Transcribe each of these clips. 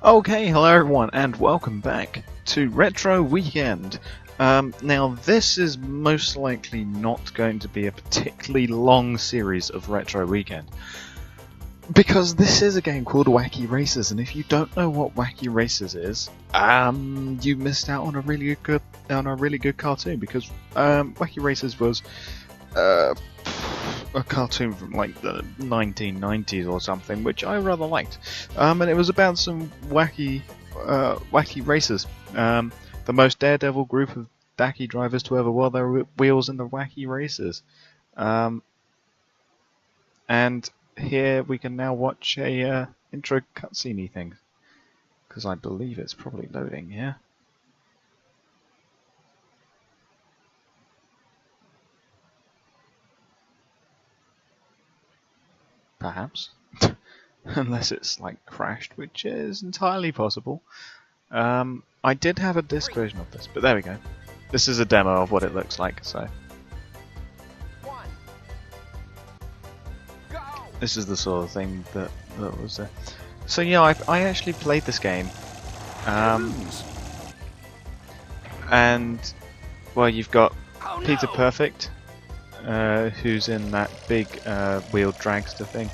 Okay, hello everyone, and welcome back to Retro Weekend. Now, this is most likely not going to be a particularly long series of Retro Weekend, because this is a game called Wacky Races, and if you don't know what Wacky Races is, you missed out on a really good cartoon, because Wacky Races was a cartoon from like the 1990s or something, which I rather liked. And it was about some wacky racers. The most daredevil group of dacky drivers to ever whirl their wheels in the wacky races. And here we can now watch a intro cutscene thing, because I believe it's probably loading here. Perhaps. Unless it's like crashed, which is entirely possible. I did have a disc version of this, but there we go. This is a demo of what it looks like, so. This is the sort of thing that was there. So yeah, I actually played this game. And, well, you've got Peter Perfect, who's in that big wheeled dragster thing.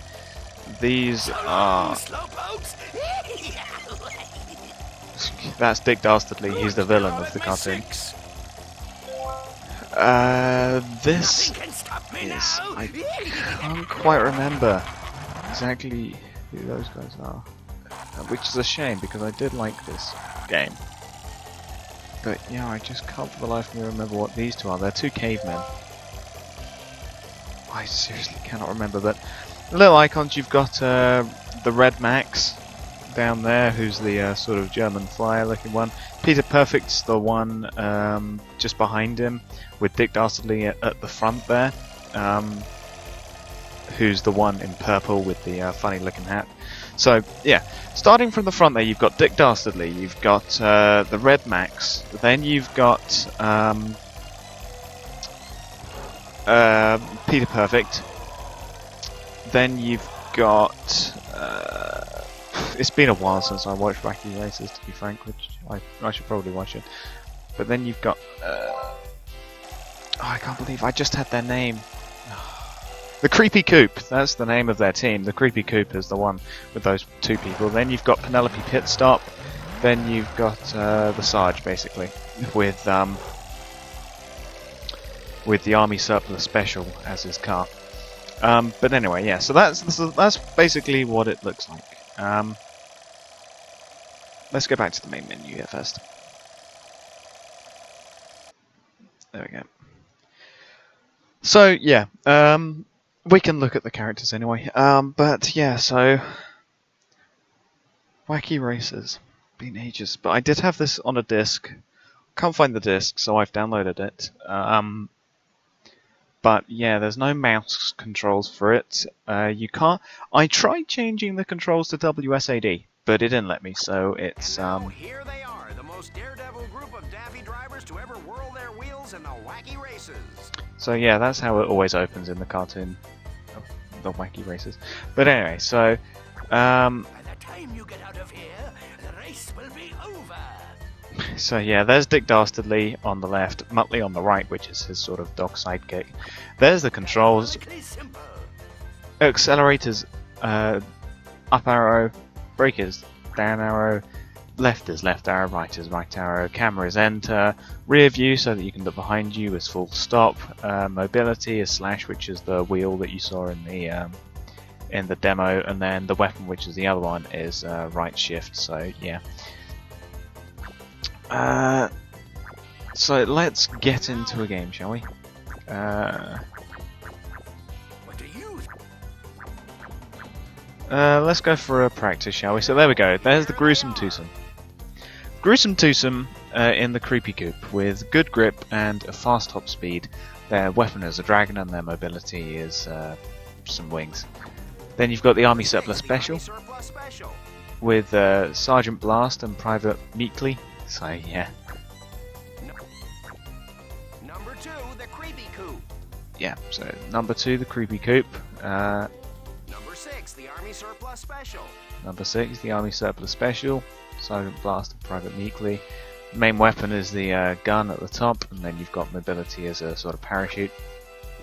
These are... That's Dick Dastardly, he's the villain of the cartoon. This is... I can't quite remember exactly who those guys are. Which is a shame, because I did like this game. But yeah, I just can't for the life of me remember what these two are. They're two cavemen. I seriously cannot remember, but little icons, you've got the Red Max down there, who's the sort of German flyer looking one. Peter Perfect's the one just behind him, with Dick Dastardly at the front there, who's the one in purple with the funny looking hat. So yeah, starting from the front there, you've got Dick Dastardly, you've got the Red Max, then you've got Peter Perfect, then you've got it's been a while since I watched Wacky Races, to be frank, which I should probably watch it. But then you've got oh, I can't believe I just had their name. The Creepy Coop, that's the name of their team. The Creepy Coop is the one with those two people. Then you've got Penelope Pitstop. Then you've got the Sarge, basically, with the Army Surplus Special as his car. But anyway, yeah. So that's basically what it looks like. Let's go back to the main menu here first. There we go. So yeah. We can look at the characters anyway, but yeah, so Wacky Races, been ages, but I did have this on a disc, can't find the disc, so I've downloaded it, but yeah, there's no mouse controls for it, you can't, I tried changing the controls to WSAD, but it didn't let me, so it's, here they are, the most daredevil group of daffy drivers to ever whirl their wheels in the Wacky Races. So yeah, that's how it always opens in the cartoon, the Wacky Races. But anyway, so by the time you get out of here, the race will be over. So yeah, there's Dick Dastardly on the left, Muttley on the right, which is his sort of dog sidekick. There's the controls. Accelerators, up arrow, brakers, down arrow, left is left arrow, right is right arrow, camera is enter, rear view so that you can look behind you is full stop, mobility is slash, which is the wheel that you saw in the demo, and then the weapon, which is the other one, is right shift. So yeah. So let's get into a game, shall we? What do you? Let's go for a practice, shall we? So there we go. There's the Gruesome Twosome. Gruesome Twosome in the Creepy Coop with good grip and a fast top speed. Their weapon is a dragon and their mobility is some wings. Then you've got the Army Surplus Special with Sergeant Blast and Private Meekley. So yeah. Number 2, the Creepy Coop. Yeah, so number 2, the Creepy Coop. Number 6, 6, the Army Surplus Special. Number 6, the Army Surplus Special, Sergeant Blast and Private Meekly. Main weapon is the gun at the top, and then you've got mobility as a sort of parachute.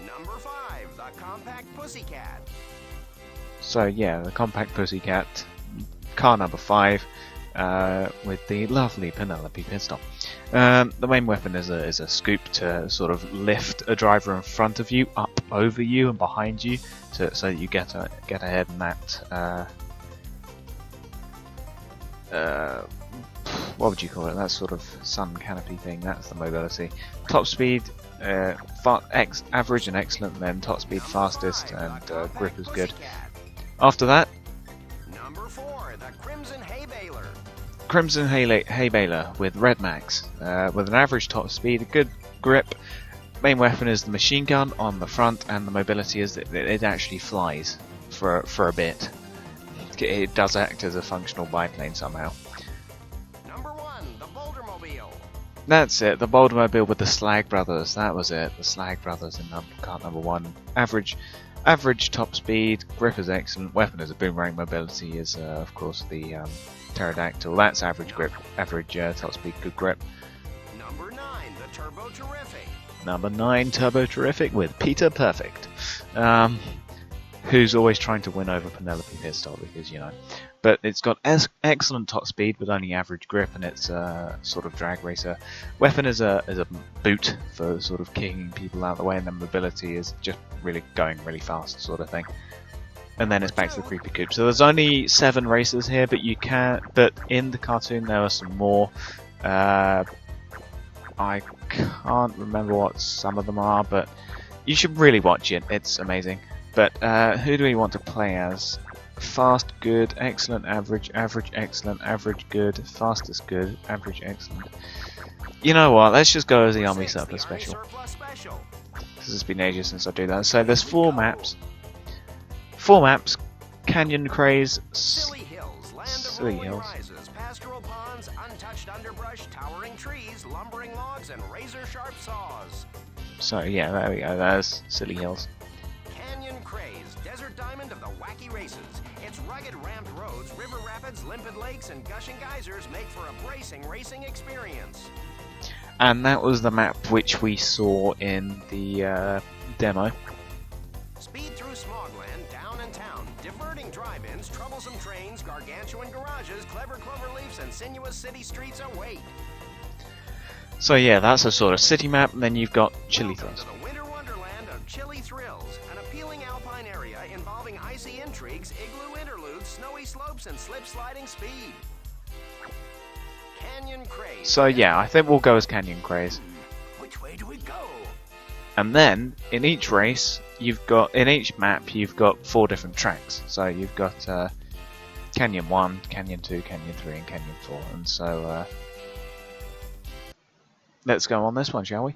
Number 5, the Compact Pussycat. So yeah, the Compact Pussycat, car number 5, with the lovely Penelope Pitstop. The main weapon is a scoop to sort of lift a driver in front of you, up over you and behind you, so that you get ahead in that. What would you call it? That sort of sun canopy thing. That's the mobility. Top speed, average and excellent, and then top speed fastest, and grip is good. After that, Number 4, the Crimson Hay Baler. Crimson Hay Baler with Red Max, with an average top speed, a good grip. Main weapon is the machine gun on the front, and the mobility is that it actually flies for a bit. It does act as a functional biplane somehow. Number 1, the Bouldermobile. That's it, the Bouldermobile with the Slag Brothers. That was it, the Slag Brothers in car number 1. Average top speed, grip is excellent, weapon is a boomerang, mobility is of course the pterodactyl. That's average grip, average top speed, good grip. Number 9, the Turbo Terrific. Number 9, Turbo Terrific with Peter Perfect, who's always trying to win over Penelope Pitstop because, you know. But it's got excellent top speed with only average grip, and it's a sort of drag racer. Weapon is a boot for sort of kicking people out of the way, and then mobility is just really going really fast sort of thing. And then it's back to the creepy coop. So there's only 7 races here, but but in the cartoon there are some more. I can't remember what some of them are, but you should really watch it. It's amazing. But who do we want to play as? Fast, good, excellent, average, average, excellent, average, good, fastest, good, average, excellent. You know what? Let's just go as the Army Surplus Special. Because it's been ages since I do that. So there's 4 maps. 4 maps. Canyon Craze. Silly Hills, land of rolling rises, pastoral ponds, untouched underbrush, towering trees, lumbering logs, and razor-sharp saws. So yeah, there we go. There's Silly Hills. Canyon Craze, desert diamond of the wacky races. Its rugged ramped roads, river rapids, limpid lakes, and gushing geysers make for a bracing racing experience. And that was the map which we saw in the demo. Speed through Smogland, down in town, diverting drive-ins, troublesome trains, gargantuan garages, clever cloverleafs, and sinuous city streets await. So yeah, that's a sort of city map, and then you've got Chili Thrills. To the winter wonderland of Chili Thrills, an appealing alpine area involving icy intrigues, igloo interludes, snowy slopes, and slip-sliding speed. Canyon Craze. So yeah, I think we'll go as Canyon Craze. Which way do we go? And then in each race, in each map, you've got 4 different tracks. So you've got Canyon 1, Canyon 2, Canyon 3, and Canyon 4. And so let's go on this one, shall we?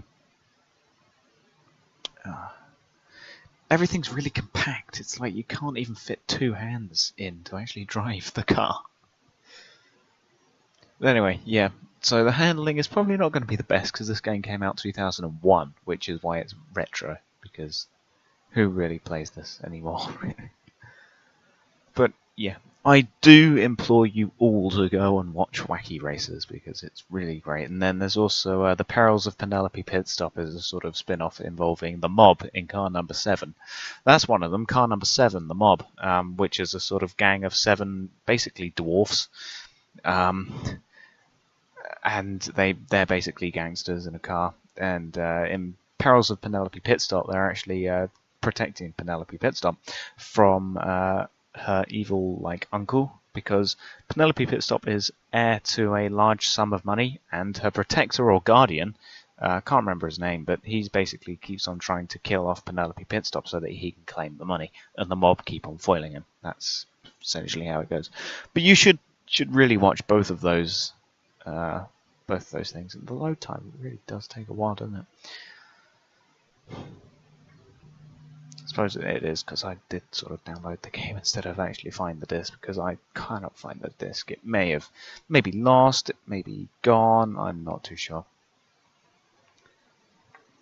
Everything's really compact. It's like you can't even fit 2 hands in to actually drive the car. But anyway, yeah. So the handling is probably not going to be the best because this game came out 2001, which is why it's retro. Because who really plays this anymore? But yeah, I do implore you all to go and watch Wacky Races because it's really great. And then there's also The Perils of Penelope Pitstop is a sort of spin-off involving the mob in car number 7. That's one of them, car number 7, the mob, which is a sort of gang of 7 basically dwarfs. And they're basically gangsters in a car. And in Perils of Penelope Pitstop, they're actually protecting Penelope Pitstop from her evil uncle, because Penelope Pitstop is heir to a large sum of money, and her protector or guardian, can't remember his name, but he's basically keeps on trying to kill off Penelope Pitstop so that he can claim the money, and the mob keep on foiling him. That's essentially how it goes. But you should really watch both of those things. And the load time really does take a while, doesn't it? I suppose it is because I did sort of download the game instead of actually find the disc, because I cannot find the disc. It may have maybe lost, it may be gone, I'm not too sure.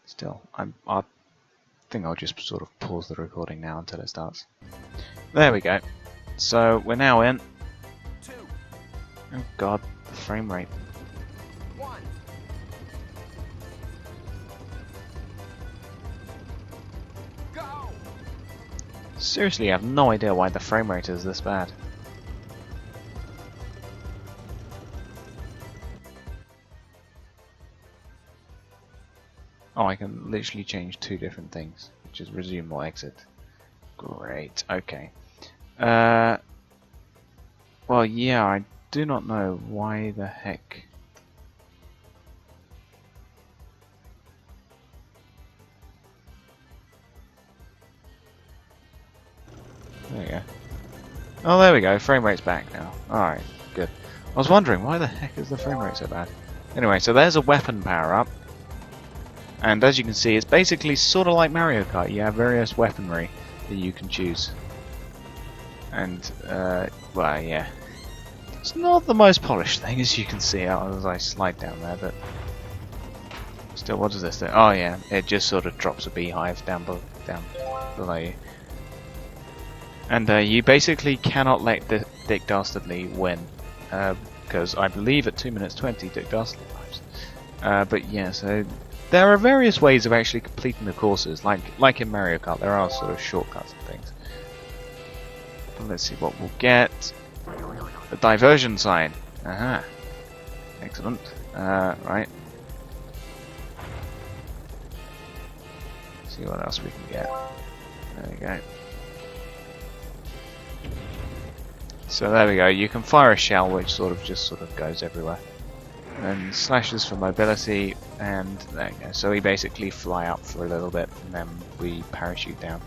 Still, I think I'll just sort of pause the recording now until it starts. There we go. so we're now in. 2, Oh god, the frame rate. 1. Go! Seriously, I have no idea why the frame rate is this bad. Oh, I can literally change 2 different things, which is resume or exit. Great, okay. Well, yeah, I do not know why the heck. There we go. Oh, there we go. Frame rate's back now. Alright, good. I was wondering, why the heck is the frame rate so bad? Anyway, so there's a weapon power-up. And as you can see, it's basically sort of like Mario Kart. You have various weaponry that you can choose. And, well, yeah. It's not the most polished thing, as you can see as I slide down there, but... Still, what does this do? Oh, yeah, it just sort of drops a beehive down below you. And you basically cannot let Dick Dastardly win, because I believe at 2 minutes 20 Dick Dastardly lives. But yeah, so there are various ways of actually completing the courses, like in Mario Kart. There are sort of shortcuts and things. But let's see what we'll get. The diversion sign. Aha. Excellent. Right. See what else we can get. There we go. So there we go, you can fire a shell which sort of goes everywhere. And slashes for mobility, and there you go. So we basically fly up for a little bit and then we parachute down.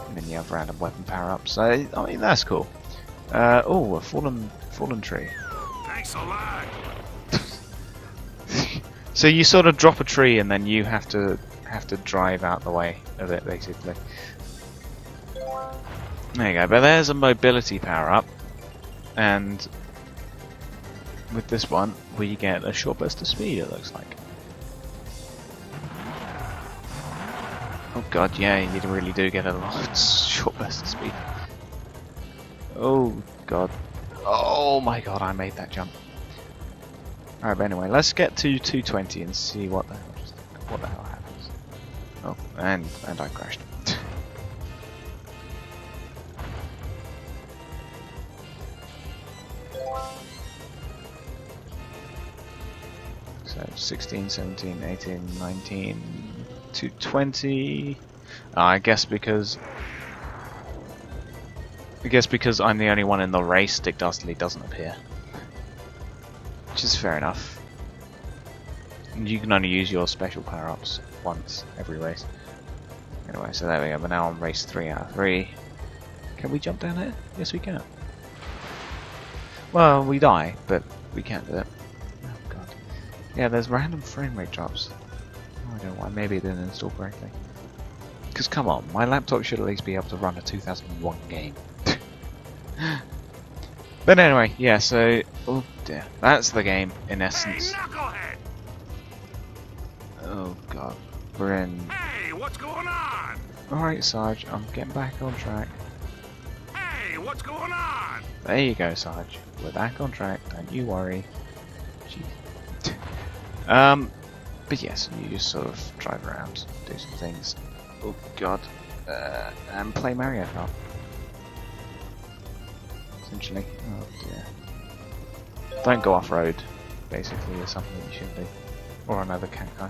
And then you have random weapon power-ups. So I mean that's cool. Oh, a fallen tree. Thanks a lot. So you sort of drop a tree and then you have to drive out the way of it basically. There you go, but there's a mobility power-up, and with this one we get a short burst of speed, it looks like. Oh god, yeah, you really do get a lot short burst of speed. Oh god. Oh my god, I made that jump. Alright, but anyway, let's get to 220 and see what the hell happens. Oh, and I crashed. So 16, 17, 18, 19, 220. I guess because I'm the only one in the race, Dick Dastardly doesn't appear, which is fair enough. And you can only use your special power-ups once every race. Anyway, so there we go. We're now on race 3 out of 3. Can we jump down here? Yes, we can. Well, we die, but we can do it. Yeah, there's random frame rate drops. I don't know why, maybe it didn't install correctly. Because come on, my laptop should at least be able to run a 2001 game. But anyway, yeah, so... Oh dear, that's the game, in essence. Hey, oh god, we're in... Hey, what's going on? Alright, Sarge, I'm getting back on track. Hey, what's going on? There you go, Sarge. We're back on track, don't you worry. Jeez. But yes, you just sort of drive around, do some things. Oh god, and play Mario Kart. Essentially. Oh dear. Don't go off road, basically, is something that you shouldn't do. Or another cacti.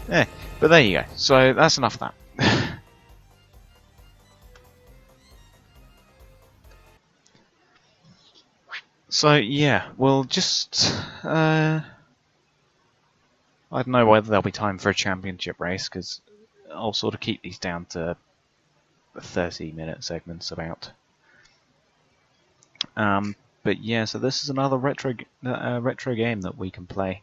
Yeah, but there you go. So that's enough of that. So yeah, we'll just I don't know whether there'll be time for a championship race, because I'll sort of keep these down to 30-minute segments about. But yeah, so this is another retro game that we can play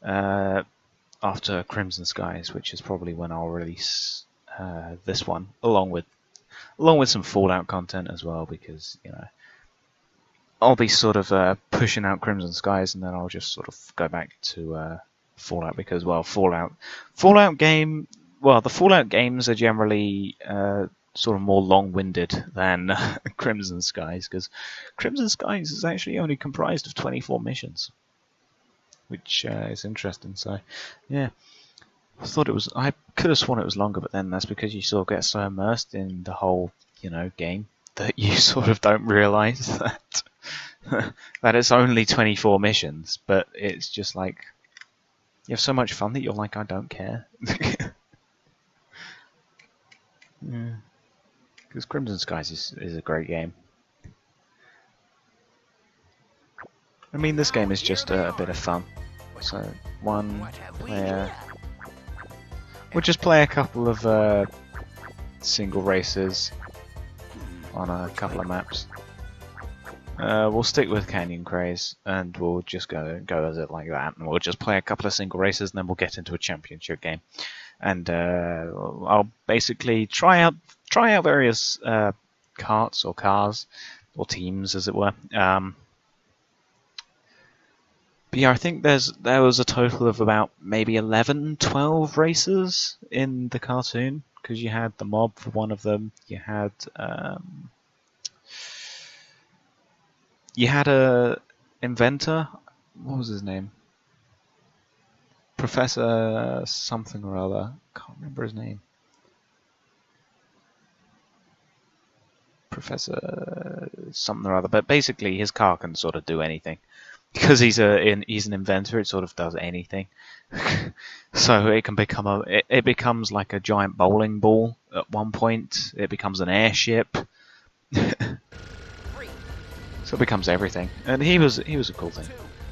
after Crimson Skies, which is probably when I'll release this one, along with some Fallout content as well, because you know I'll be sort of pushing out Crimson Skies, and then I'll just sort of go back to Fallout, because well, the Fallout games are generally sort of more long-winded than Crimson Skies, because Crimson Skies is actually only comprised of 24 missions, which is interesting. So, yeah, I could have sworn it was longer, but then that's because you sort of get so immersed in the whole, game that you sort of don't realise that that it's only 24 missions, but it's just like you have so much fun that you're like, I don't care. Yeah. Because Crimson Skies is a great game. I mean, this game is just a bit of fun. So, one player. We'll just play a couple of single races on a couple of maps. We'll stick with Canyon Craze, and we'll just go as it like that, and we'll just play a couple of single races, and then we'll get into a championship game. And I'll basically try out various karts or cars or teams, as it were. But yeah, I think there was a total of about maybe 11, 12 races in the cartoon, because you had the mob for one of them. You had a inventor. What was his name? Professor something or other. Can't remember his name. Professor something or other. But basically, his car can sort of do anything. Because he's an inventor, it sort of does anything. So it can become it becomes like a giant bowling ball at one point. It becomes an airship. So it becomes everything, and he was a cool thing.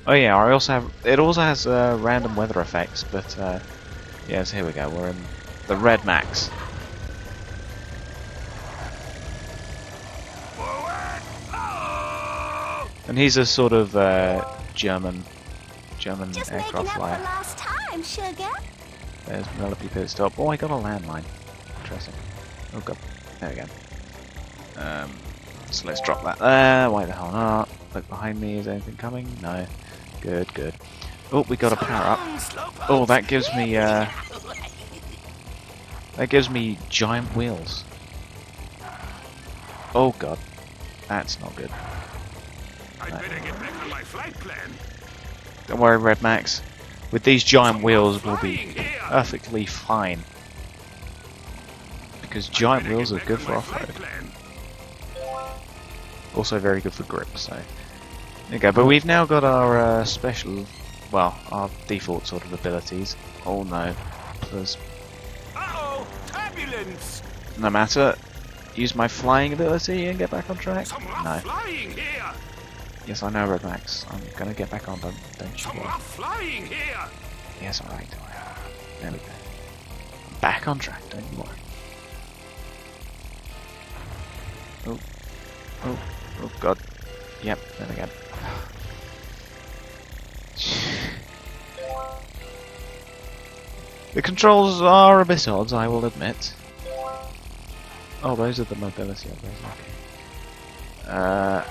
Oh yeah, it also has random weather effects, but yeah, so here we go. We're in the Red Max. And he's a sort of German aircraft flyer. Last time, sugar. There's Penelope pit stop. Oh, I got a landmine. Interesting. Oh god, there we go. So let's drop that there. Why the hell not? Look behind me. Is anything coming? No. Good. Oh, we got a power up. Oh, that gives me giant wheels. Oh god, that's not good. I'd better get back on my flight plan. Don't worry, Red Max. With these giant wheels, we'll be perfectly fine. Because giant wheels are good for off-road. Also very good for grip, so... There you go, but we've now got our special... Well, our default sort of abilities. Oh no. Please. Uh-oh! Turbulence! No matter. Use my flying ability and get back on track? No. Flying here! Yes, I know, Red Max. I'm gonna get back on, don't you worry. Flying here! Yes, alright. There we go. I'm back on track, don't you worry. Oh god. Yep, there we go. The controls are a bit odd, I will admit. Oh, those are the mobility upgrades, okay.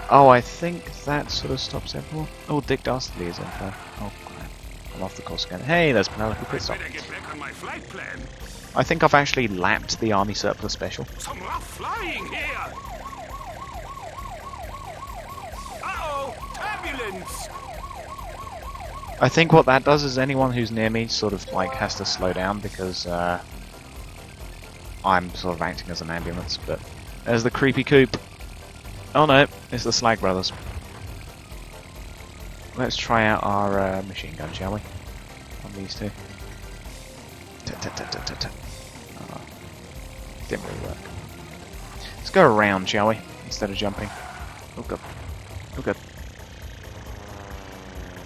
Oh, I think that sort of stops everyone. Oh, Dick Dastardly is in there. Oh, crap. I'm off the course again. Hey, there's Penelope pit stop. I think I've actually lapped the Army Surplus Special. Some rough flying here! Uh-oh! Turbulence! I think what that does is anyone who's near me sort of like has to slow down because I'm sort of acting as an ambulance, but there's the creepy coop. Oh no, it's the Slag Brothers. Let's try out our machine gun, shall we? On these two. Oh, didn't really work. Let's go around, shall we? Instead of jumping. Oh god. Oh god.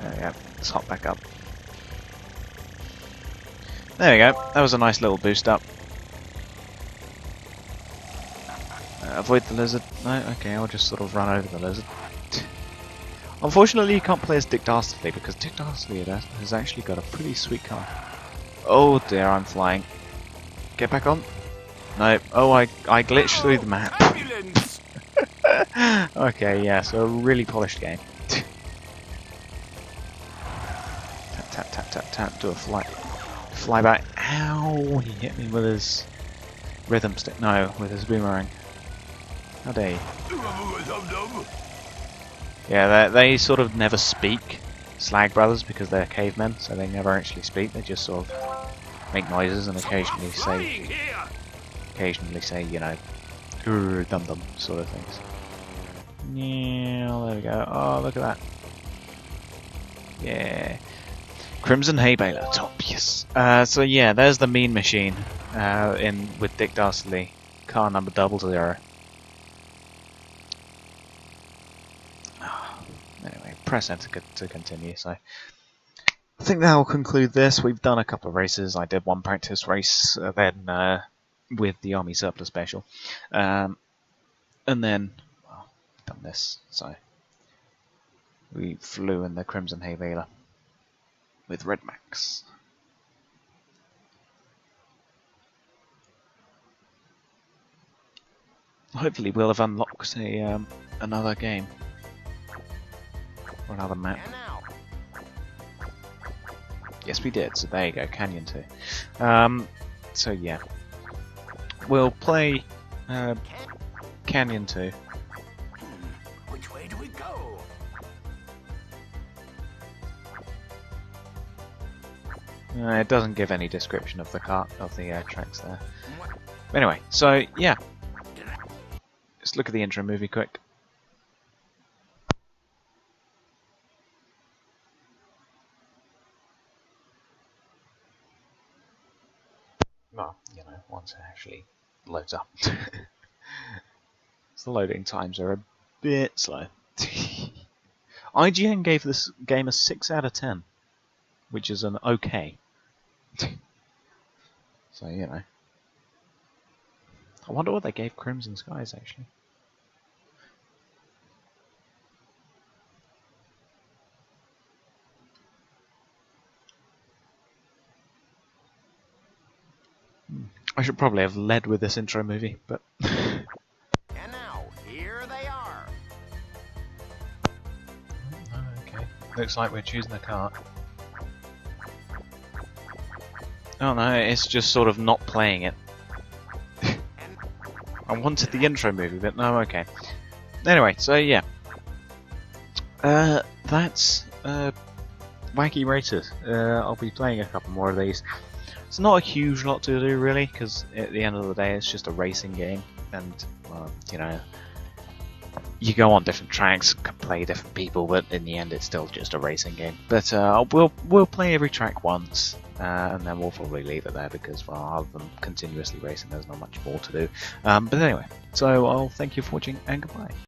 There we go. Let's hop back up. There we go. That was a nice little boost up. Avoid the lizard. No? Okay, I'll just sort of run over the lizard. Unfortunately, you can't play as Dick Dastardly because Dick Dastardly has actually got a pretty sweet car. Oh dear, I'm flying. Get back on. No. Oh, I glitched through the map. Okay, yeah, so a really polished game. Tap, tap, tap, tap, tap, do a fly back. Ow! He hit me with his rhythm stick. No, with his boomerang. How dare you? Yeah, they sort of never speak, Slag Brothers, because they're cavemen, so they never actually speak. They just sort of make noises and occasionally say, you know, dum dum sort of things. Yeah, there we go. Oh, look at that. Yeah. Crimson Hay Baler, top, yes. So yeah, there's the Mean Machine in with Dick Dastardly, car number 00. Anyway, press enter to continue. So I think that will conclude this. We've done a couple of races. I did one practice race, then with the Army Surplus Special, and then well, done this. So we flew in the Crimson Hay Baler with Red Max. Hopefully we'll have unlocked a another game or another map. Yes, we did. So there you go, Canyon 2. So yeah, we'll play Canyon 2. Which way do we go? It doesn't give any description of the tracks there. Anyway, so yeah, let's look at the intro movie quick. Well, you know, once it actually loads up. The loading times are a bit slow. IGN gave this game a 6 out of 10, which is an okay. So, you know. I wonder what they gave Crimson Skies, actually. I should probably have led with this intro movie, but... And now, here they are. Okay. Looks like we're choosing a car. Oh no, it's just sort of not playing it. I wanted the intro movie, but no, okay. Anyway, so yeah. That's Wacky Races. I'll be playing a couple more of these. It's not a huge lot to do, really, because at the end of the day, it's just a racing game, and you know, you go on different tracks, can play different people, but in the end, it's still just a racing game. But we'll play every track once, and then we'll probably leave it there because, well, other than continuously racing, there's not much more to do. But anyway, so I'll thank you for watching, and goodbye.